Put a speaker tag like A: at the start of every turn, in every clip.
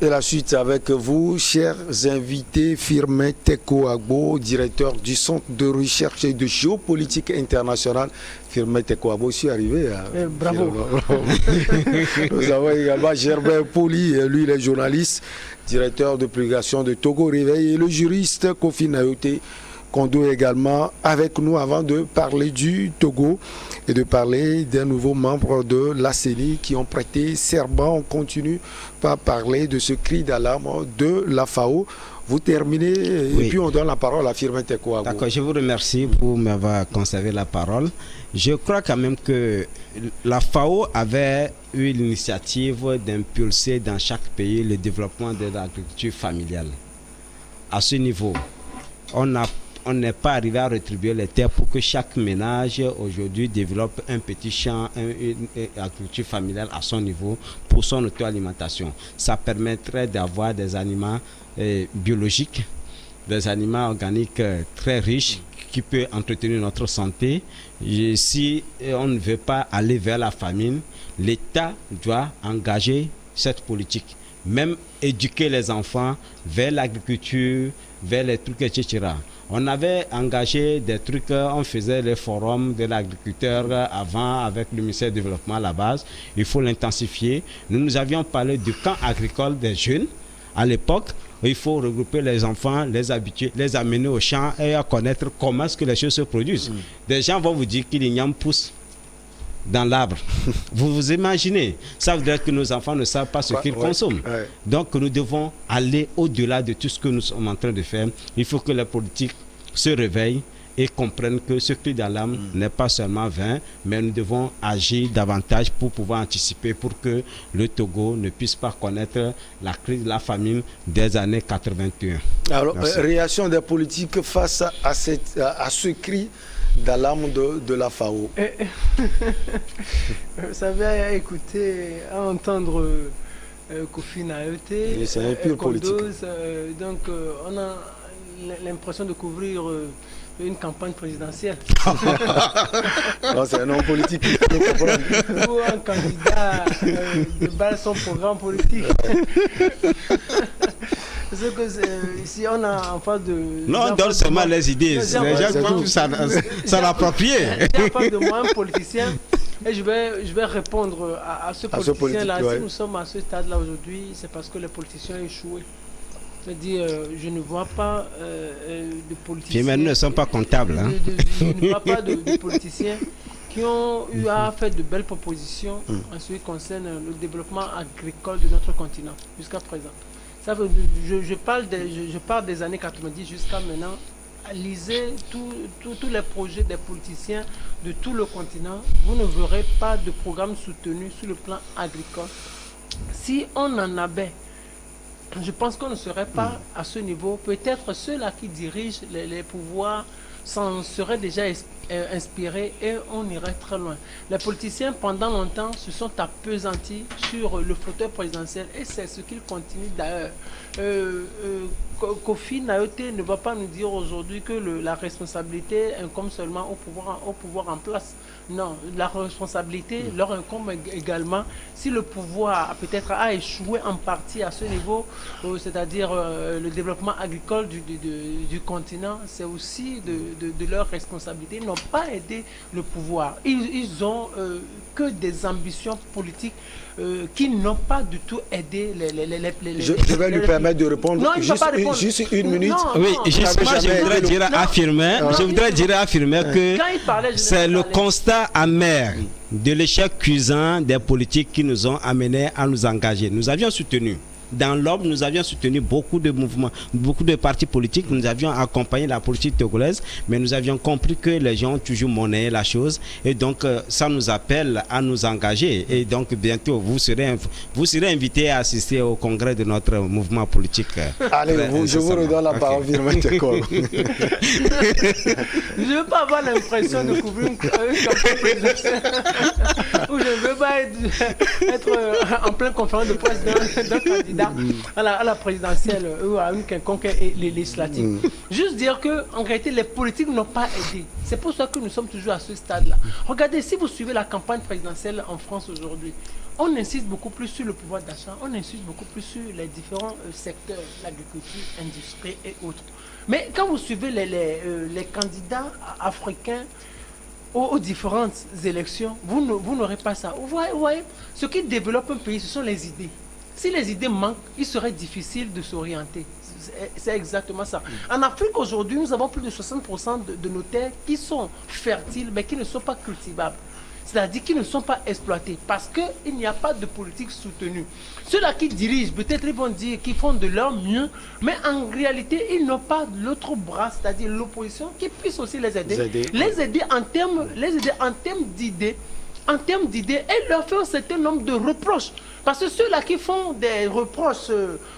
A: Et la suite avec vous, chers invités, Firmin Teko Agbo, directeur du Centre de recherche et de géopolitique internationale. Firmin Teko Agbo, je suis arrivé.
B: Bravo.
A: Nous avons également Germain Poli, lui il est journaliste, directeur de publication de Togo Réveil, et le juriste Kofi Nayote Kondo également avec nous avant de parler du Togo et de parler des nouveaux membres de la CENI qui ont prêté serment. On continue par parler de ce cri d'alarme de la FAO. Vous terminez et puis on donne la parole à Firmin Teko Agbo.
C: D'accord, je vous remercie pour m'avoir conservé la parole. Je crois quand même que la FAO avait eu l'initiative d'impulser dans chaque pays le développement de l'agriculture familiale. À ce niveau, on n'est pas arrivé à rétribuer les terres pour que chaque ménage aujourd'hui développe un petit champ, une agriculture familiale à son niveau pour son auto-alimentation. Ça permettrait d'avoir des aliments biologiques, des aliments organiques très riches qui peuvent entretenir notre santé. Et si on ne veut pas aller vers la famine, l'État doit engager cette politique. Même éduquer les enfants vers l'agriculture, vers les trucs, etc. On avait engagé des trucs, on faisait les forums de l'agriculteur avant avec le ministère du Développement à la base. Il faut l'intensifier. Nous avions parlé du camp agricole des jeunes à l'époque. Il faut regrouper les enfants, les habituer, les amener au champ et à connaître comment est-ce que les choses se produisent. Des gens vont vous dire qu'il y a une pousse dans l'arbre. Vous vous imaginez, ça veut dire que nos enfants ne savent pas ce qu'ils consomment. Donc nous devons aller au-delà de tout ce que nous sommes en train de faire. Il faut que les politiques se réveillent et comprennent que ce cri d'alarme n'est pas seulement vain, mais nous devons agir davantage pour pouvoir anticiper pour que le Togo ne puisse pas connaître la crise de la famine des années 81.
A: Alors, réaction des politiques face à ce cri d'alarme de la FAO.
B: Vous savez, écouter, entendre Kofi Nayote,
A: c'est un pur politique.
B: Donc on a l'impression de couvrir une campagne présidentielle.
A: Non, c'est un homme politique.
B: Ou un candidat de base son programme politique. Parce que si on a en face de...
C: Non, on donne seulement les idées. Les gens croient que ça l'approprier.
B: J'ai en face de moi un politicien et je vais répondre à ce politicien-là. Si nous sommes à ce stade-là aujourd'hui, c'est parce que les politiciens ont échoué. C'est-à-dire, je ne vois pas de politiciens...
C: Mais nous ne sommes pas comptables. Hein?
B: Je ne vois pas de politiciens qui ont eu à faire de belles propositions en ce qui concerne le développement agricole de notre continent jusqu'à présent. Ça veut, je parle des années 90 jusqu'à maintenant. Lisez tous les projets des politiciens de tout le continent. Vous ne verrez pas de programme soutenu sur le plan agricole. Si on en avait, je pense qu'on ne serait pas à ce niveau. Peut-être ceux-là qui dirigent les pouvoirs s'en seraient déjà inspirés et on irait très loin. Les politiciens, pendant longtemps, se sont appesantis sur le fauteuil présidentiel et c'est ce qu'ils continuent d'ailleurs. Kofi Nayote ne va pas nous dire aujourd'hui que la responsabilité incombe seulement au pouvoir en place. Non, la responsabilité leur incombe également si le pouvoir peut-être a échoué en partie à ce niveau, c'est-à-dire le développement agricole du continent, c'est aussi de leur responsabilité. Ils n'ont pas aidé le pouvoir. Ils ont que des ambitions politiques qui n'ont pas du tout aidé les
A: je vais lui permettre de répondre.
B: Non,
A: juste une minute.
B: Non,
C: oui, je voudrais dire affirmer que c'est le constat amer de l'échec cuisant des politiques qui nous ont amenés à nous engager. Nous avions soutenu. Dans l'ordre, nous avions soutenu beaucoup de mouvements, beaucoup de partis politiques. Nous avions accompagné la politique togolaise, mais nous avions compris que les gens ont toujours monnayé la chose. Et donc, ça nous appelle à nous engager. Et donc, bientôt, vous serez invités à assister au congrès de notre mouvement politique.
A: Allez, je vous redonne la parole, Firmin Teko.
B: Je ne veux pas avoir l'impression de couvrir une campagne présidentielle où je ne veux pas être en pleine conférence de presse d'un candidat candidat à la présidentielle ou à une quelconque législative. Juste dire qu'en réalité, les politiques n'ont pas aidé. C'est pour ça que nous sommes toujours à ce stade-là. Regardez, si vous suivez la campagne présidentielle en France aujourd'hui, on insiste beaucoup plus sur le pouvoir d'achat, on insiste beaucoup plus sur les différents secteurs, l'agriculture, l'industrie et autres. Mais quand vous suivez les candidats africains aux différentes élections, vous n'aurez pas ça. Vous voyez, ce qui développe un pays, ce sont les idées. Si les idées manquent, il serait difficile de s'orienter. C'est exactement ça. En Afrique aujourd'hui, nous avons plus de 60% de nos terres qui sont fertiles, mais qui ne sont pas cultivables. C'est-à-dire qu'ils ne sont pas exploités parce qu'il n'y a pas de politique soutenue. Ceux-là qui dirigent, peut-être ils vont dire qu'ils font de leur mieux, mais en réalité, ils n'ont pas l'autre bras, c'est-à-dire l'opposition, qui puisse aussi les aider. Les aider en termes d'idées, et leur faire un certain nombre de reproches. Parce que ceux-là qui font des reproches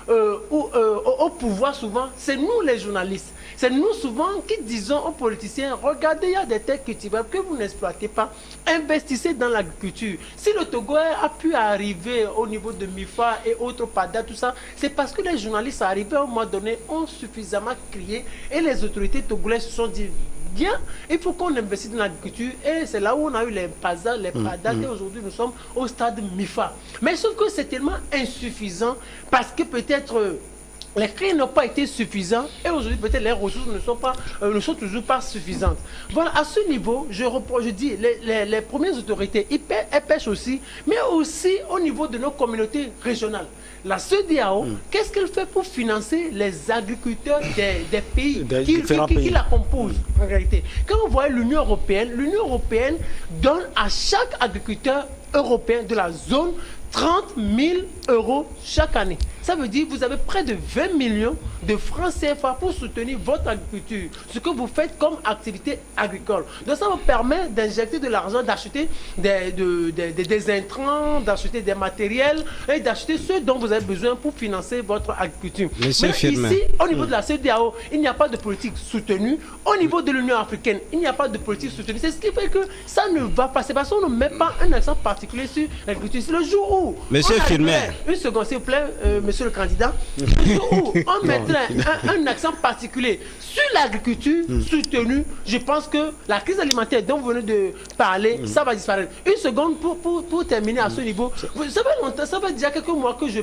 B: au pouvoir souvent, c'est nous les journalistes. C'est nous souvent qui disons aux politiciens, regardez, il y a des terres cultivables que vous n'exploitez pas, investissez dans l'agriculture. Si le Togo a pu arriver au niveau de MIFA et autres PADA, tout ça, c'est parce que les journalistes arrivés à un moment donné ont suffisamment crié et les autorités togolaises se sont dit, bien, il faut qu'on investisse dans l'agriculture et c'est là où on a eu les PASA, les PADA et aujourd'hui nous sommes au stade MIFA. Mais sauf que c'est tellement insuffisant parce que peut-être les cris n'ont pas été suffisants et aujourd'hui peut-être les ressources ne sont toujours pas suffisantes. Voilà, à ce niveau, je dis, les premières autorités, elles pêchent aussi, mais aussi au niveau de nos communautés régionales. La CEDEAO, qu'est-ce qu'elle fait pour financer les agriculteurs des pays qui la composent en réalité? Quand vous voyez l'Union européenne donne à chaque agriculteur européen de la zone 30 000 € chaque année. Ça veut dire que vous avez près de 20 millions de francs CFA pour soutenir votre agriculture, ce que vous faites comme activité agricole. Donc ça vous permet d'injecter de l'argent, d'acheter des intrants, d'acheter des matériels et d'acheter ce dont vous avez besoin pour financer votre agriculture. Mais ici, au niveau de la CEDEAO, il n'y a pas de politique soutenue. Au niveau de l'Union africaine, il n'y a pas de politique soutenue. C'est ce qui fait que ça ne va pas. C'est parce qu'on ne met pas un accent particulier sur l'agriculture. C'est le jour où...
C: Monsieur Firmin.
B: Une seconde, s'il vous plaît, monsieur le candidat. Le jour où on mettrait un accent particulier sur l'agriculture soutenue, je pense que la crise alimentaire dont vous venez de parler, ça va disparaître. Une seconde pour terminer à ce niveau. Ça fait longtemps, ça fait déjà quelques mois que je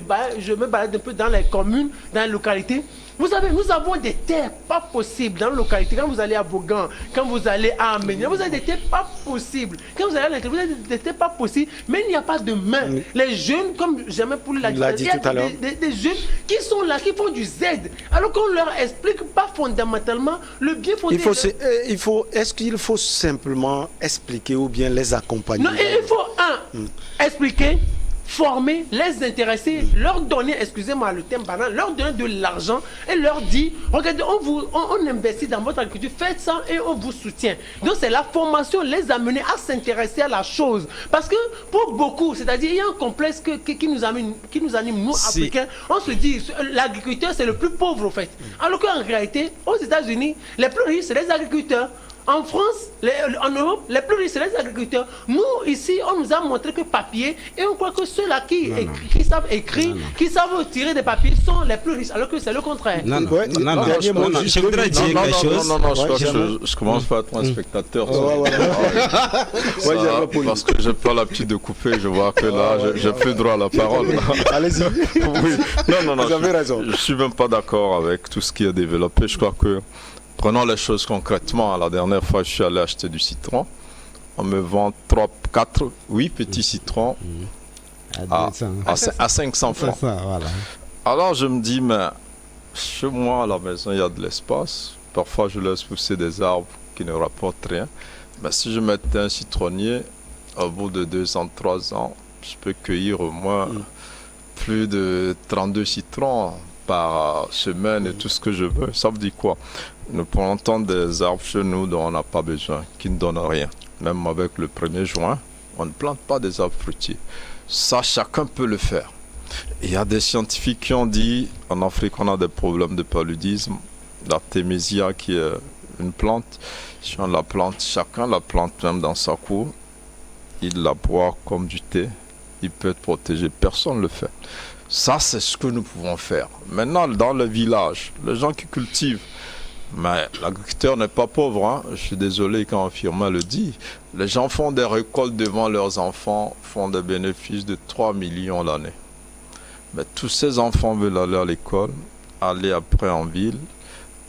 B: me balade un peu dans les communes, dans les localités. Vous savez, nous avons des terres pas possibles dans les localités. Quand vous allez à Vaughan, quand vous allez à Aménia, vous avez des terres pas possibles. Quand vous allez à l'intérieur, vous avez des terres pas possibles, mais il n'y a pas de main. Les jeunes, comme jamais pour la dit tout à l'heure, des jeunes qui sont là, qui font du Z, alors qu'on leur explique pas fondamentalement le bien fondé.
A: Est-ce qu'il faut simplement expliquer ou bien les accompagner?
B: Non, il faut expliquer, former, les intéresser, leur donner, excusez-moi le terme banal, leur donner de l'argent et leur dire, regardez, on investit dans votre agriculture, faites ça et on vous soutient. Donc c'est la formation, les amener à s'intéresser à la chose. Parce que pour beaucoup, c'est-à-dire il y a un complexe qui nous anime, nous Africains, on se dit, l'agriculteur c'est le plus pauvre au fait. Alors qu'en réalité, aux États-Unis, les plus riches c'est les agriculteurs. En France, en Europe, les plus riches, c'est les agriculteurs. Nous, ici, on nous a montré que papier, et on croit que ceux-là qui savent écrire, qui savent tirer des papiers, sont les plus riches, alors que c'est le contraire.
C: Je voudrais dire quelque chose.
D: Je commence par être un spectateur. Parce que je prends l'habitude de couper, je vois que là, j'ai plus droit à la parole.
A: Allez-y.
D: Non,
A: vous avez raison.
D: Je ne suis même pas d'accord avec tout ce qui est développé. Je crois que prenons les choses concrètement. La dernière fois, je suis allé acheter du citron. On me vend 8 petits citrons à 500 francs.
C: Voilà.
D: Alors je me dis, mais chez moi à la maison, il y a de l'espace. Parfois, je laisse pousser des arbres qui ne rapportent rien. Mais si je mettais un citronnier, au bout de 2 ans, 3 ans, je peux cueillir au moins plus de 32 citrons par semaine et tout ce que je veux. Ça veut dire quoi? Nous plantons des arbres chez nous dont on n'a pas besoin, qui ne donnent rien. Même avec le 1er juin, on ne plante pas des arbres fruitiers. Ça, chacun peut le faire. Il y a des scientifiques qui ont dit, en Afrique, on a des problèmes de paludisme. L'artémisia, qui est une plante, si on la plante, chacun la plante même dans sa cour, il la boit comme du thé, il peut être protégé. Personne ne le fait. Ça, c'est ce que nous pouvons faire. Maintenant, dans le village, les gens qui cultivent, mais l'agriculteur n'est pas pauvre, hein. Je suis désolé quand Firmin le dit. Les gens font des récoltes devant leurs enfants, font des bénéfices de 3 millions l'année. Mais tous ces enfants veulent aller à l'école, aller après en ville,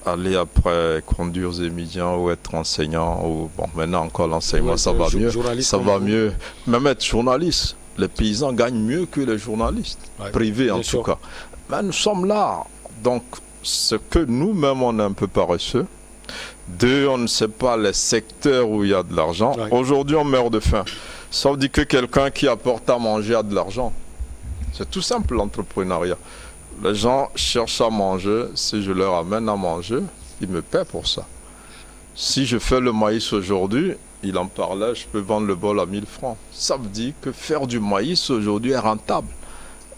D: aller après conduire des médias ou être enseignant. Ou, bon, maintenant encore l'enseignement, ça va mieux. Ça va mieux. Même être journaliste. Les paysans gagnent mieux que les journalistes, privés en tout cas. Mais nous sommes là. Donc, ce que nous-mêmes, on est un peu paresseux. Deux, on ne sait pas les secteurs où il y a de l'argent. Aujourd'hui, on meurt de faim. Ça veut dire que quelqu'un qui apporte à manger a de l'argent. C'est tout simple, l'entrepreneuriat. Les gens cherchent à manger. Si je leur amène à manger, ils me paient pour ça. Si je fais le maïs aujourd'hui, il en parlait, je peux vendre le bol à 1000 francs. Ça veut dire que faire du maïs aujourd'hui est rentable.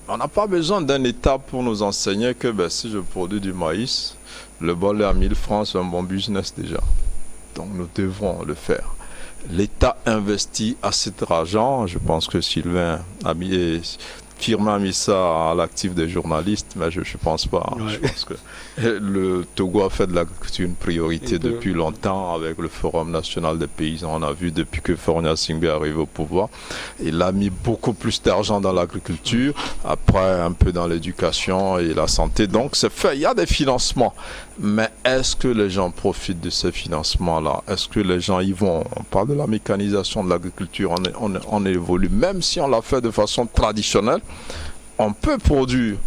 D: On n'a pas besoin d'un État pour nous enseigner que si je produis du maïs, le bol est à 1000 francs, c'est un bon business déjà. Donc nous devons le faire. L'État investit assez d'argent. Je pense que Sylvain Firmin a mis ça à l'actif des journalistes, mais je ne pense pas. Hein. Je pense que le Togo a fait de l'agriculture une priorité depuis longtemps avec le Forum national des paysans. On a vu depuis que Fornia Singbe est arrivé au pouvoir. Il a mis beaucoup plus d'argent dans l'agriculture, après un peu dans l'éducation et la santé. Donc c'est fait, il y a des financements. Mais est-ce que les gens profitent de ces financements-là? Est-ce que les gens y vont? On parle de la mécanisation de l'agriculture, on évolue. Même si on l'a fait de façon traditionnelle, on peut produire.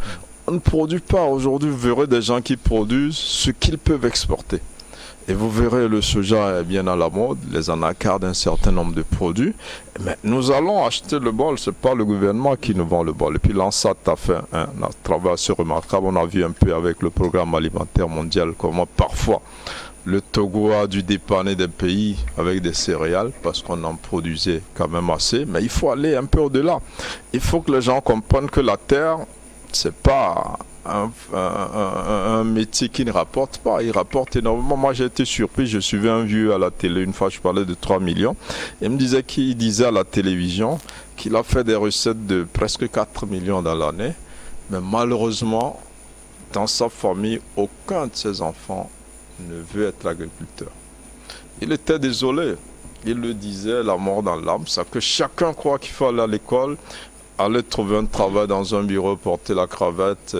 D: On ne produit pas aujourd'hui. Vous verrez des gens qui produisent ce qu'ils peuvent exporter. Et vous verrez, le soja est bien à la mode, les anacards d'un certain nombre de produits. Mais nous allons acheter le bol, ce n'est pas le gouvernement qui nous vend le bol. Et puis l'ANSAT a fait un travail assez remarquable. On a vu un peu avec le programme alimentaire mondial comment parfois le Togo a dû dépanner des pays avec des céréales parce qu'on en produisait quand même assez. Mais il faut aller un peu au-delà. Il faut que les gens comprennent que la terre, c'est pas un métier qui ne rapporte pas. Il rapporte énormément. Moi, j'ai été surpris. Je suivais un vieux à la télé. Une fois, je parlais de 3 millions. Il me disait qu'il disait à la télévision qu'il a fait des recettes de presque 4 millions dans l'année. Mais malheureusement, dans sa famille, aucun de ses enfants ne veut être agriculteur. Il était désolé. Il le disait, la mort dans l'âme. C'est que chacun croit qu'il faut aller à l'école, aller trouver un travail dans un bureau, porter la cravate,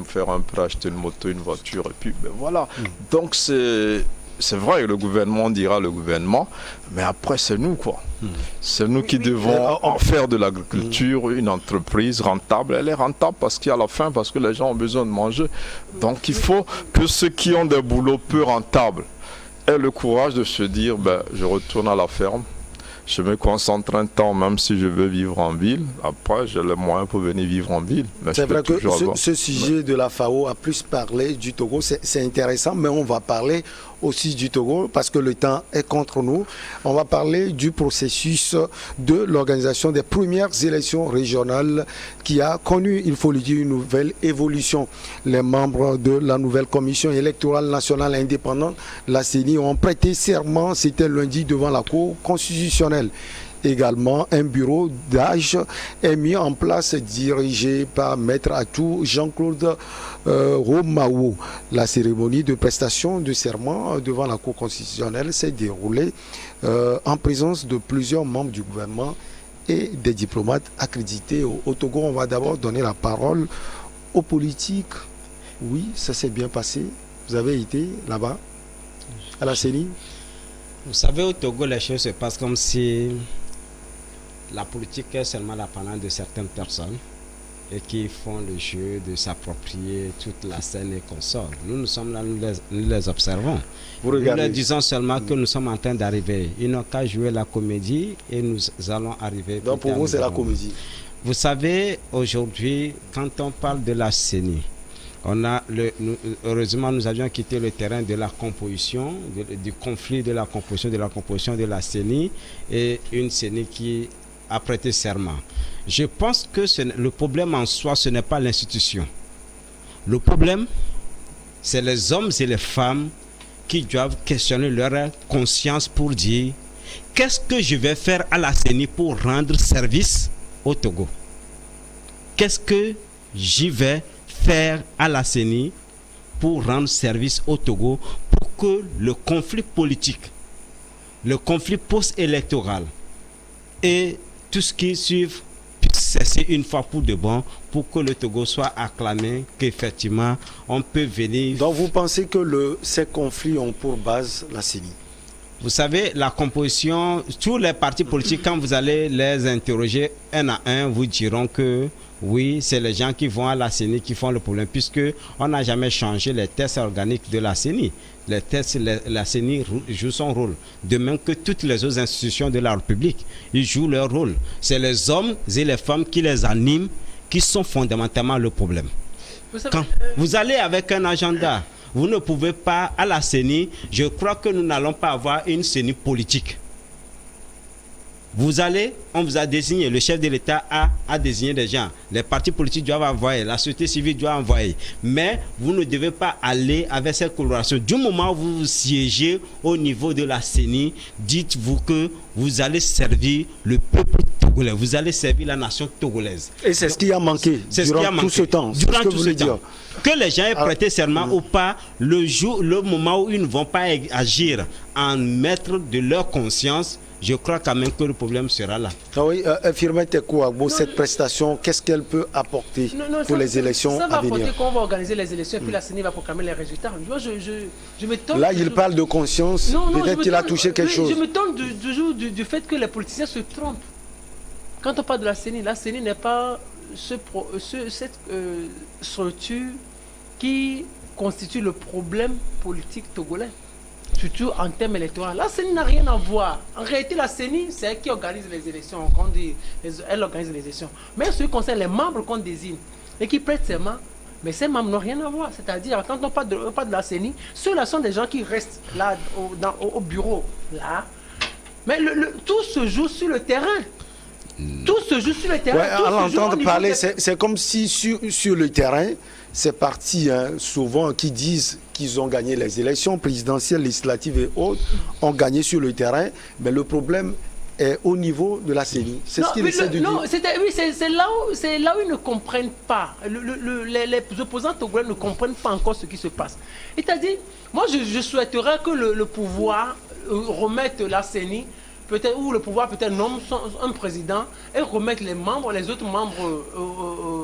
D: faire un prêt, acheter une moto, une voiture, et puis voilà. Donc c'est vrai que le gouvernement dira le gouvernement, mais après c'est nous quoi. C'est nous qui devons en faire de l'agriculture une entreprise rentable. Elle est rentable parce qu'il y a la faim, parce que les gens ont besoin de manger. Donc il faut que ceux qui ont des boulots peu rentables aient le courage de se dire, je retourne à la ferme. Je me concentre un temps, même si je veux vivre en ville. Après, j'ai les moyens pour venir vivre en ville.
A: C'est vrai que ce sujet de la FAO a plus parlé du Togo. C'est intéressant, mais on va parler aussi du Togo parce que le temps est contre nous. On va parler du processus de l'organisation des premières élections régionales qui a connu, il faut le dire, une nouvelle évolution. Les membres de la nouvelle commission électorale nationale indépendante, la CENI, ont prêté serment, c'était lundi, devant la Cour constitutionnelle. Également, un bureau d'âge est mis en place, dirigé par Maître Atou Jean-Claude Romaou. La cérémonie de prestation de serment devant la Cour constitutionnelle s'est déroulée en présence de plusieurs membres du gouvernement et des diplomates accrédités au Togo. On va d'abord donner la parole aux politiques. Oui, ça s'est bien passé. Vous avez été là-bas, à la CENI?
C: Vous savez, au Togo, les choses se passent comme si la politique est seulement l'apanage de certaines personnes et qui font le jeu de s'approprier toute la scène et consorts. Nous sommes là, nous les observons. Nous leur disons seulement que nous sommes en train d'arriver. Ils n'ont qu'à jouer la comédie et nous allons arriver.
A: Donc pour vous, c'est la comédie.
C: Vous savez, aujourd'hui, quand on parle de la CENI, heureusement, nous avions quitté le terrain de la composition, du conflit de la composition de la CENI et une CENI qui a prêté serment. Je pense que le problème en soi, ce n'est pas l'institution. Le problème, c'est les hommes et les femmes qui doivent questionner leur conscience pour dire qu'est-ce que je vais faire à la CENI pour rendre service au Togo? Qu'est-ce que j'y vais faire à la CENI pour rendre service au Togo, pour que le conflit politique, le conflit post-électoral et tout ce qui suit puisse cesser une fois pour de bon, pour que le Togo soit acclamé, qu'effectivement on peut venir.
A: Donc vous pensez que ces conflits ont pour base la CENI?
C: Vous savez, la composition, tous les partis politiques, quand vous allez les interroger un à un, vous diront que oui, c'est les gens qui vont à la CENI qui font le problème, puisque on n'a jamais changé les tests organiques de la CENI. Les tests, la CENI joue son rôle. De même que toutes les autres institutions de la République, ils jouent leur rôle. C'est les hommes et les femmes qui les animent, qui sont fondamentalement le problème. Quand vous allez avec un agenda, vous ne pouvez pas, à la CENI, je crois que nous n'allons pas avoir une CENI politique. Vous allez, on vous a désigné, le chef de l'État a désigné des gens. Les partis politiques doivent envoyer, la société civile doit envoyer. Mais vous ne devez pas aller avec cette coloration. Du moment où vous siégez au niveau de la CENI, dites-vous que vous allez servir le peuple togolais, vous allez servir la nation togolaise.
A: Et c'est ce qui a manqué durant tout ce temps.
C: Durant tout ce temps. Que les gens aient prêté serment ou pas, le moment où ils ne vont pas agir en maître de leur conscience, je crois quand même que le problème sera là.
A: Ah oui, Firmin Tekouagbo, cette prestation, qu'est-ce qu'elle peut apporter pour les élections à venir?
B: Ça va apporter qu'on va organiser les élections et puis la CENI va proclamer les résultats. Moi, je m'étonne.
A: Là, il parle de conscience, peut-être qu'il a touché quelque chose.
B: Je m'étonne du fait que les politiciens se trompent. Quand on parle de la CENI n'est pas cette structure qui constitue le problème politique togolais. Surtout en termes électoraux. La CENI n'a rien à voir. En réalité, la CENI, c'est elle qui organise les élections. Elle organise les élections. Mais ce qui concerne les membres qu'on désigne et qui prêtent serment, mais ces membres n'ont rien à voir. C'est-à-dire, quand on parle de la CENI, ceux-là sont des gens qui restent là, au bureau. Là. Mais tout se joue sur le terrain. Tout se joue sur le terrain.
A: Ouais, à l'entendre parler, c'est comme si sur le terrain, ces partis souvent qui disent qu'ils ont gagné les élections présidentielles, législatives et autres, ont gagné sur le terrain, mais le problème est au niveau de la CENI. C'est ce qu'il essaie de dire.
B: Non, c'est là où ils ne comprennent pas. Les opposants togolais ne comprennent pas encore ce qui se passe. C'est-à-dire, moi je souhaiterais que le pouvoir remette la CENI, peut-être, ou le pouvoir peut-être nomme un président et remettre les autres membres,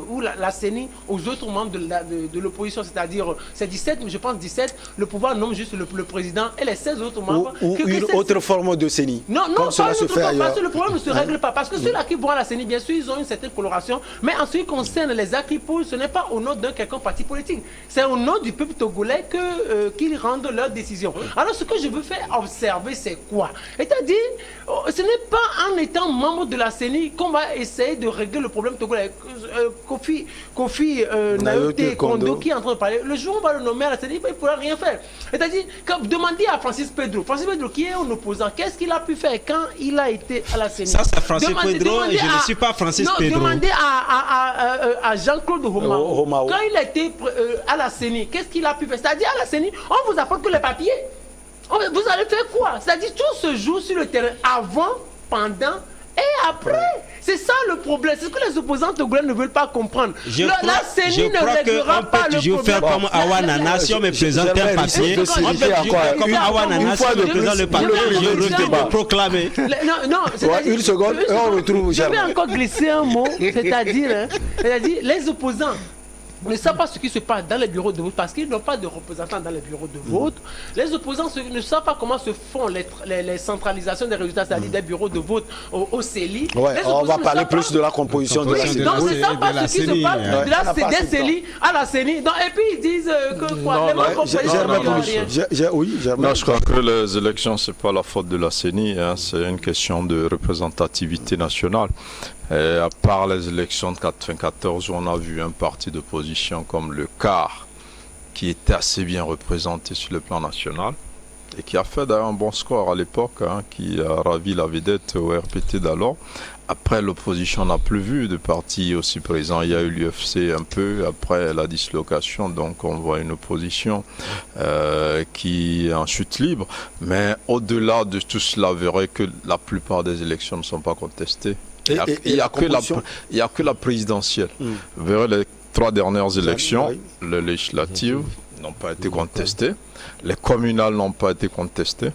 B: ou la CENI aux autres membres de l'opposition, c'est-à-dire, c'est 17, je pense 17, le pouvoir nomme juste le président et les 16 autres membres.
A: Ou une autre forme de CENI.
B: Non,
A: comme cela se fait ailleurs.
B: Parce que le problème ne se règle pas. Parce que ceux-là qui vont à la CENI, bien sûr, ils ont une certaine coloration, mais en ce qui concerne les actes qu'ils posent, ce n'est pas au nom d'un quelconque parti politique. C'est au nom du peuple togolais qu'ils rendent leurs décisions. Alors, ce que je veux faire observer, c'est quoi? C'est-à-dire, ce n'est pas en étant membre de la CENI qu'on va essayer de régler le problème togolais. Kofi Nayote Kondo qui est en train de parler, le jour où on va le nommer à la CENI, il ne pourra rien faire. C'est-à-dire, demandez à Francis Pedro qui est un opposant, qu'est-ce qu'il a pu faire quand il a été à la CENI?
C: Ça, c'est Francis Pedro et je ne suis pas Francis Pedro.
B: Demandez à Jean-Claude Romao. Quand il a été à la CENI, qu'est-ce qu'il a pu faire? C'est-à-dire, à la CENI, on vous apporte que les papiers. Vous allez faire quoi? C'est-à-dire tout se joue sur le terrain avant, pendant et après. C'est ça le problème. C'est ce que les opposants togolais ne veulent pas comprendre. La CENI ne réglera pas le problème.
C: Je crois faire comme Awanana, si on me présente un papier, on peut comme Awanana, si on me présente le papier, je refuse de proclamer.
B: Non,
A: une seconde, on retrouve.
B: Je vais encore glisser un mot, c'est-à-dire les opposants ne savent pas ce qui se passe dans les bureaux de vote parce qu'ils n'ont pas de représentants dans les bureaux de vote. Les opposants ne savent pas comment se font les centralisations des résultats, c'est-à-dire des bureaux de vote au CELI.
A: Ouais, on va parler plus de la composition de la CENI.
B: Donc, ne savent pas ce qui se passe des CELI à la CENI. Et puis, ils disent que quoi?
D: Non, je crois que les élections, ce n'est pas la faute de la CENI, c'est une question de représentativité nationale. Et à part les élections de 1994 où on a vu un parti d'opposition comme le CAR qui était assez bien représenté sur le plan national et qui a fait d'ailleurs un bon score à l'époque, qui a ravi la vedette au RPT d'alors. Après, l'opposition n'a plus vu de parti aussi présent. Il y a eu l'UFC un peu après la dislocation, donc on voit une opposition qui est en chute libre. Mais au-delà de tout cela, vous verrez que la plupart des élections ne sont pas contestées. Il n'y a que la présidentielle. Vous verrez, les 3 dernières élections,
A: Oui.
D: les législatives n'ont pas été contestées, les communales n'ont pas été contestées.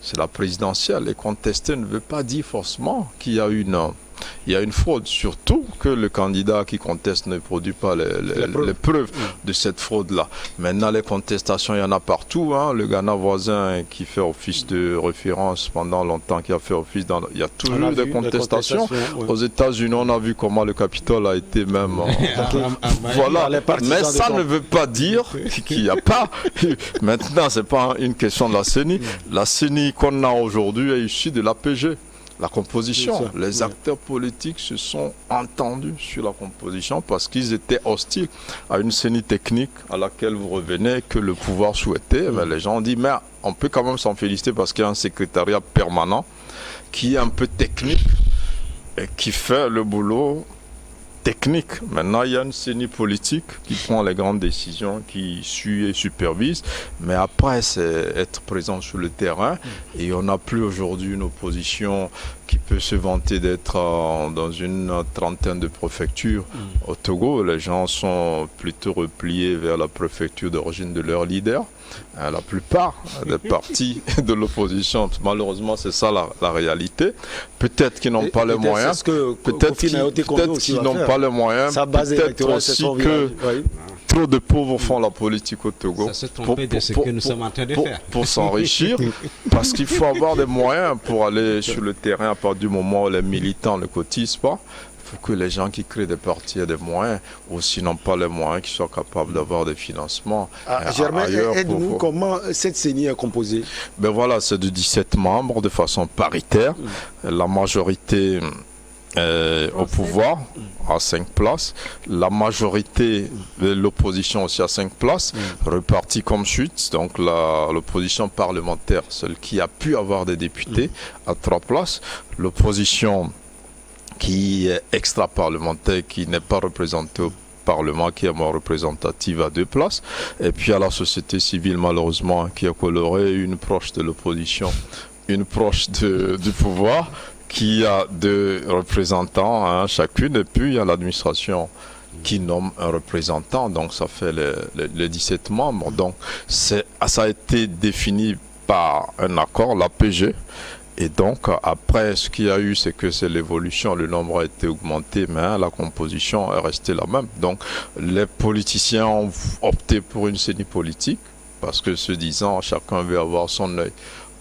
D: C'est la présidentielle. Et contester ne veut pas dire forcément qu'il y a une fraude. Surtout que le candidat qui conteste ne produit pas les preuves de cette fraude-là. Maintenant, les contestations, il y en a partout. Hein. Le Ghana voisin qui fait office de référence pendant longtemps, qui a fait office dans... Il y a toujours des contestations.
A: Oui.
D: Aux États-Unis, on a vu comment le Capitole a été même... voilà. Mais ça ne veut pas dire qu'il n'y a pas... Maintenant, ce n'est pas une question de la CENI. La CENI qu'on a aujourd'hui est issue de l'APG. La composition, les acteurs politiques se sont entendus sur la composition parce qu'ils étaient hostiles à une CENI technique à laquelle vous revenez, que le pouvoir souhaitait. Mais les gens ont dit, mais on peut quand même s'en féliciter parce qu'il y a un secrétariat permanent qui est un peu technique et qui fait le boulot technique. Maintenant, il y a une CENI politique qui prend les grandes décisions, qui suit et supervise. Mais après, c'est être présent sur le terrain. Et on n'a plus aujourd'hui une opposition qui peut se vanter d'être dans une trentaine de préfectures. Au Togo, les gens sont plutôt repliés vers la préfecture d'origine de leur leader. La plupart des partis de l'opposition, malheureusement, c'est ça la réalité. Peut-être qu'ils n'ont pas les moyens. Peut-être qu'ils n'ont pas les moyens. Peut-être aussi que trop de pauvres font la politique au Togo.
C: Ça se tromper de ce que nous sommes en train de faire.
D: Pour s'enrichir, parce qu'il faut avoir des moyens pour aller sur le terrain à partir du moment où les militants ne cotisent pas. Il faut que les gens qui créent des partis aient des moyens, ou s'ils n'ont pas les moyens, qu'ils soient capables d'avoir des financements.
A: Germain, aide-nous, comment cette CENI est composée?
D: Ben voilà, c'est de 17 membres de façon paritaire. La majorité au pouvoir à 5 places. La majorité de l'opposition aussi à 5 places, repartie comme suite. Donc l'opposition parlementaire, celle qui a pu avoir des députés, à 3 places. L'opposition qui est extra-parlementaire, qui n'est pas représentée au Parlement, qui est moins représentative à 2 places. Et puis à la société civile, malheureusement, qui a coloré une proche de l'opposition, une proche du pouvoir, qui a 2 représentants hein, chacune. Et puis il y a l'administration qui nomme un représentant. Donc ça fait les 17 membres. Donc ça a été défini par un accord, l'APG. Et donc, après, ce qu'il y a eu, c'est que c'est l'évolution, le nombre a été augmenté, mais la composition est restée la même. Donc, les politiciens ont opté pour une CENI politique, parce que se disant, chacun veut avoir son œil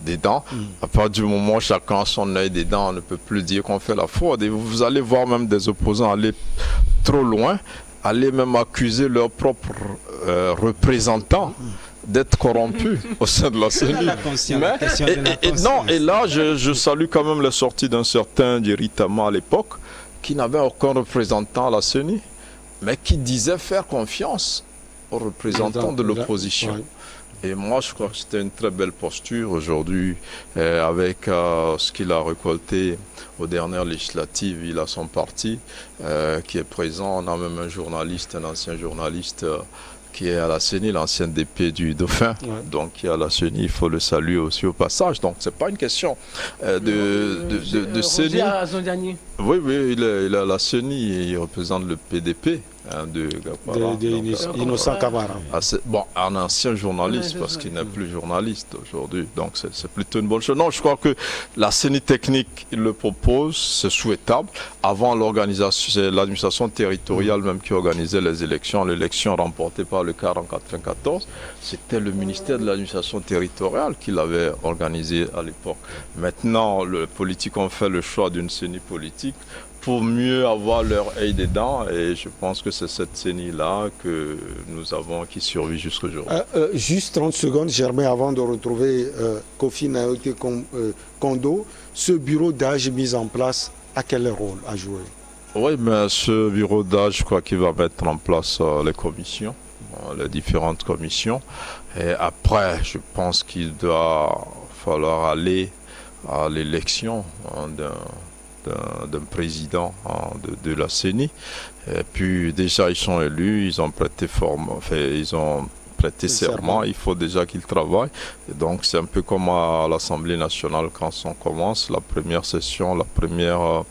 D: dedans. À partir du moment où chacun a son œil dedans, on ne peut plus dire qu'on fait la fraude. Et vous allez voir même des opposants aller trop loin, aller même accuser leurs propres représentants d'être corrompus au sein de la CENI. Et là, je salue quand même la sortie d'un certain Djeri Tama à l'époque, qui n'avait aucun représentant à la CENI, mais qui disait faire confiance aux représentants de l'opposition. Et moi, je crois que c'était une très belle posture aujourd'hui, avec ce qu'il a récolté aux dernières législatives. Il a son parti qui est présent. On a même un journaliste, un ancien journaliste, qui est à la CENI, l'ancienne DP du Dauphin, donc qui est à la CENI, il faut le saluer aussi au passage. Donc c'est pas une question de CENI. Oui, il est à la CENI, il représente le PDP de
A: Innocent Kamara.
D: Bon, un ancien journaliste, parce qu'il n'est plus journaliste aujourd'hui, donc c'est plutôt une bonne chose. Non, je crois que la CENI technique, il le propose, c'est souhaitable. Avant l'organisation, c'est l'administration territoriale même qui organisait les élections. L'élection remportée par le CAR en 1994, c'était le ministère de l'administration territoriale qui l'avait organisée à l'époque. Maintenant, les politiques ont fait le choix d'une CENI politique pour mieux avoir leur œil dedans, et je pense que c'est cette CENI-là que nous avons qui survit jusqu'à aujourd'hui.
A: Juste 30 secondes, Germain, avant de retrouver Kofi Nayote Kondo, ce bureau d'âge mis en place, a quel rôle à jouer?
D: Oui, mais ce bureau d'âge, je crois qu'il va mettre en place les commissions, les différentes commissions, et après, je pense qu'il doit falloir aller à l'élection d'un président de la CENI. Et puis déjà ils sont élus, ils ont prêté serment, il faut déjà qu'ils travaillent. Et donc c'est un peu comme à l'Assemblée nationale quand on commence la première session, la première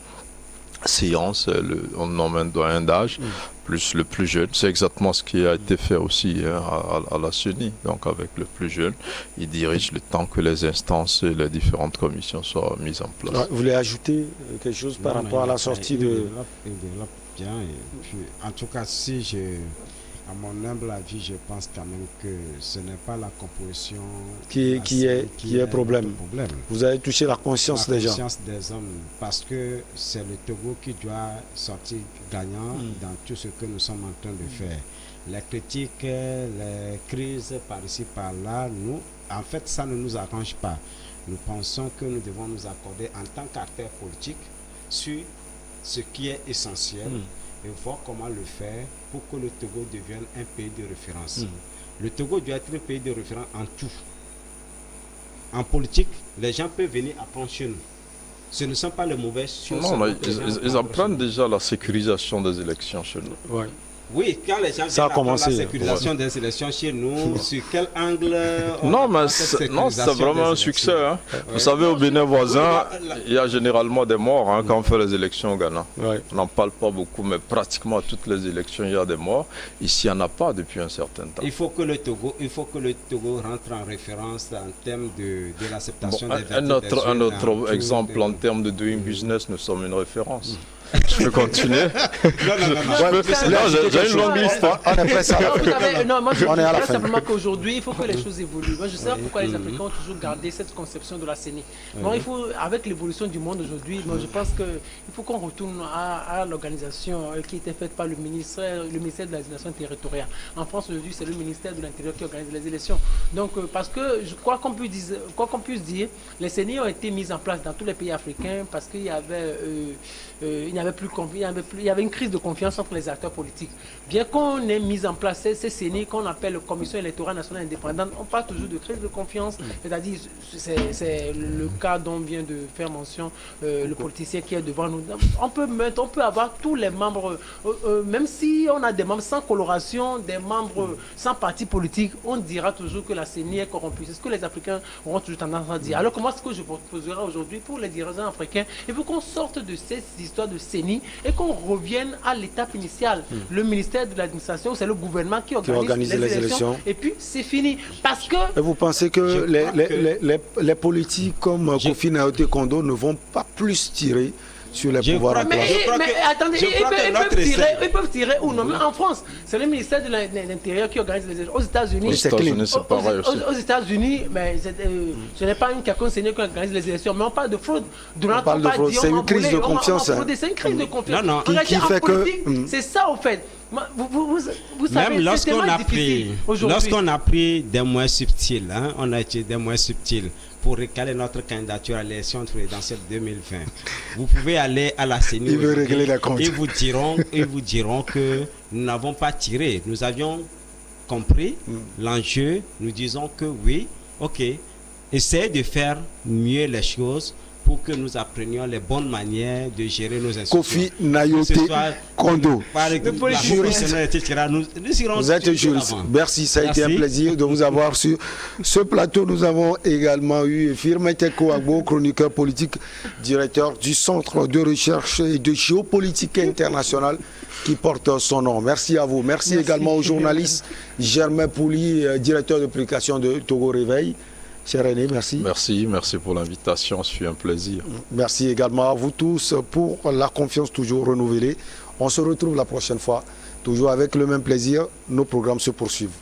D: séance, on nomme un doyen d'âge, plus le plus jeune. C'est exactement ce qui a été fait aussi à la CENI. Donc avec le plus jeune, il dirige le temps que les instances et les différentes commissions soient mises en place.
A: Vous voulez ajouter quelque chose par rapport à la sortie de...
C: Il développe bien. Et puis, en tout cas, à mon humble avis, je pense quand même que ce n'est pas la composition
A: qui est problème. Vous avez touché la conscience des gens.
C: La conscience des hommes, parce que c'est le Togo qui doit sortir gagnant dans tout ce que nous sommes en train de faire. Les critiques, les crises par ici, par là, nous, en fait, ça ne nous arrange pas. Nous pensons que nous devons nous accorder en tant qu'acteurs politiques sur ce qui est essentiel. Et voir comment le faire pour que le Togo devienne un pays de référence. Le Togo doit être un pays de référence en tout. En politique, les gens peuvent venir apprendre chez nous. Ce ne sont pas les mauvaises choses.
D: Non, mais ils apprennent déjà la sécurisation des élections chez nous.
A: Ouais.
C: Oui, quand les gens
A: ça a commencé.
C: La sécurisation des élections chez nous, sur quel angle
D: non, mais c'est vraiment un succès. Hein. Vous savez, au Bénin voisin, il y a généralement des morts quand on fait les élections au Ghana. On n'en parle pas beaucoup, mais pratiquement à toutes les élections, il y a des morts. Ici, il n'y en a pas depuis un certain temps.
C: Il faut que le Togo rentre en référence en termes de l'acceptation des vertus.
D: Un autre exemple, en termes de doing business, nous sommes une référence. Je peux continuer? J'ai une longue liste.
B: On est à la fin. Simplement qu'aujourd'hui, il faut que les choses évoluent. Moi, je sais pourquoi les Africains ont toujours gardé cette conception de la CENI. Bon, il faut, avec l'évolution du monde aujourd'hui, je pense qu'il faut qu'on retourne à l'organisation qui était faite par le ministère de l'administration territoriale. En France, aujourd'hui, c'est le ministère de l'Intérieur qui organise les élections. Donc, parce que, quoi qu'on puisse dire, les CENI ont été mises en place dans tous les pays africains parce qu'il y avait... il y avait une crise de confiance entre les acteurs politiques. Bien qu'on ait mis en place ces CENI qu'on appelle Commission électorale nationale indépendante, on parle toujours de crise de confiance, c'est-à-dire c'est le cas dont vient de faire mention le politicien qui est devant nous. On peut avoir tous les membres, même si on a des membres sans coloration, des membres sans parti politique, on dira toujours que la CENI est corrompue. C'est ce que les Africains auront toujours tendance à dire. Alors comment est-ce que je proposerai aujourd'hui pour les dirigeants africains? Il faut qu'on sorte de ces histoires de CENI et qu'on revienne à l'étape initiale. Le ministère de l'administration, c'est le gouvernement qui organise les élections. Et puis c'est fini. Parce que...
A: Et vous pensez que les politiques comme Kofi Naote Kondo ne vont pas plus tirer sur les pouvoirs en place?
B: Mais attendez, ils peuvent tirer ou non. Mais en France, c'est le ministère de l'Intérieur qui organise les élections. Aux États-Unis,
D: c'est pareil aussi.
B: Aux États-Unis, mais ce n'est pas une quelconque CENI qui organise les élections, mais on parle de fraude.
A: On parle de fraude, c'est une crise de confiance.
B: C'est une crise de confiance.
A: Non, qui fait que...
B: C'est ça, au fait. Vous savez,
C: même lorsqu'on a pris des moyens subtils, on a utilisé des moyens subtils pour recaler notre candidature à l'élection présidentielle 2020. Vous pouvez aller à la CENI et vous diront que nous n'avons pas tiré. Nous avions compris l'enjeu. Nous disons que oui, ok, essayez de faire mieux les choses pour que nous apprenions les bonnes manières de gérer nos institutions.
A: Kofi Naote Kondo, juriste. Vous êtes juriste. Merci, ça a été un plaisir de vous avoir sur ce plateau. Nous avons également eu Firmin Teko Agbo, chroniqueur politique, directeur du Centre de recherche et de géopolitique internationale qui porte son nom. Merci à vous. Merci également au journaliste Germain Pouli, directeur de publication de Togo Réveil. Cher René, merci.
D: Merci pour l'invitation, ce fut un plaisir.
A: Merci également à vous tous pour la confiance toujours renouvelée. On se retrouve la prochaine fois, toujours avec le même plaisir. Nos programmes se poursuivent.